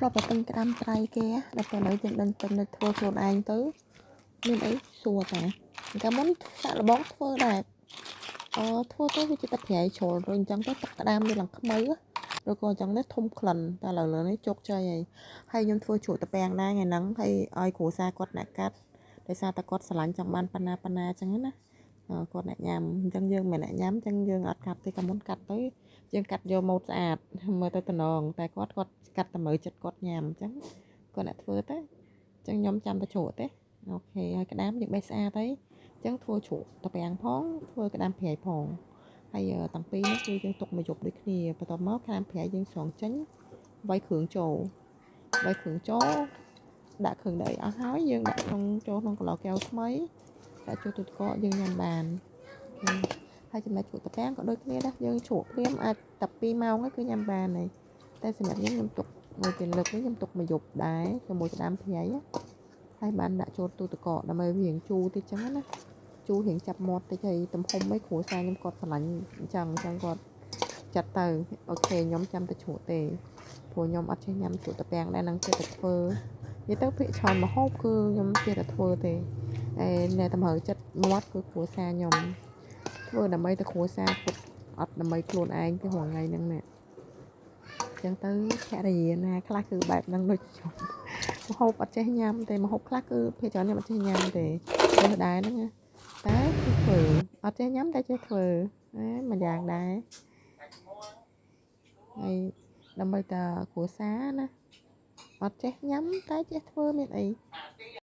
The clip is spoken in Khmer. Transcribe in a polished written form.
ลบเป็นกระดำไตรแกแล้วตอนนี้จะดันเป็นทัวร์โซนไอตื้อមានអីសួរតាកាមុនសាក់លបងធ្វើដែរធ្វើទៅវាចិត្តប្រៃជ្រុលrồiអញ្ចឹងទៅទឹកក្តាមវាឡើងខ្មៅឬក៏អញ្ចឹងនេះធំក្លិនតែឥឡូវនេះជោគជ័យហើយខ្ញុំធ្វើជ្រក់តាពាំងដែរថ្ងៃហ្នឹងហើយឲ្យគ្រូសាគាត់អ្នកកាត់ដោយសារតែគាត់ស្រឡាញ់ចង់បានប៉ាណាអញ្ចឹងណាគាត់អ្នកញ៉ាំអញ្ចឹងយើងមិនអ្នកញ៉ាំអញ្ចឹងយើងអត់កាត់ទេកាមុនកាត់ទៅយើងកាត់យកម៉ូតស្អាតមើលទៅតំណងតែគាត់កាត់តែមើលចិត្តគាត់ញ៉ាំអញ្ចឹងគាត់អ្នកធ្វើទៅអញ្ចឹងខ្ញុំចាំតែជ្រក់ទេអូខេហើយក្តាមយើងបេះស្អាតហើយអញ្ចឹងធ្វើជ្រក់តាពាំងផងធ្វើក្តាមប្រៃផងហើយតាំងពីនេះគឺយើងទុកមួយយប់ដូចគ្នាបន្ទាប់មកក្តាមប្រៃយើងស្រង់ចេញវាយគ្រឿងចូលដាក់គ្រឿងដីអស់ហើយយើងដាក់ចូលក្នុងកន្លកែវថ្មីដាក់ចូលទឹកកកយើងញ៉ាំបានហើយចំណែកជ្រក់តាពាំងក៏ដូចគ្នាដែរយើងជ្រក់ព្រាមអាចតែ2ម៉ោងគឺញ៉ាំបានហើយតែសម្រាប់ខ្ញុំទុកមួយពេលលើកនេះខ្ញុំទុកមួយយប់ដែរជាមួយក្តាមប្រៃហើយបានដាក់ចូលទូទឹកកកដើម្បីវារៀងជូរតិចចឹងណាជូររៀងចាប់មាត់តិចហើយទំហំឯគ្រួសារខ្ញុំគាត់ស្រឡាញ់អញ្ចឹងគាត់ចាត់ទៅអូខេខ្ញុំចាំតែជ្រក់ទេព្រោះខ្ញុំអត់ចេះញ៉ាំជ្រក់តាពាំងដែរនឹងចេះតែធ្វើនិយាយទៅភាគច្រើនម្ហូបគឺខ្ញុំចេះតែធ្វើទេហើយនៅតម្រូវចិត្តមាត់គឺគ្រួសារខ្ញុំធ្វើដើម្បីតែគ្រួសារគាត់អត់ដើម្បីខ្លួនឯងទេរាល់ថ្ងៃហ្នឹងណាចឹងទៅភរិយាណាខ្លះគឺបែបហ្នឹងដូចខ្ញុំម្ហូបអត់ចេះញ៉ាំទេម្ហូបខ្លះគឺភាគច្រើនខ្ញុំអត់ចេះញ៉ាំទេធ្វើដែរហ្នឹងណាតែគឺធ្វើអត់ចេះញ៉ាំតែចេះធ្វើមួយយ៉ាងដែរហើយដើម្បីតែគ្រួសារណាអត់ចេះញ៉ាំតែចេះធ្វើមានអី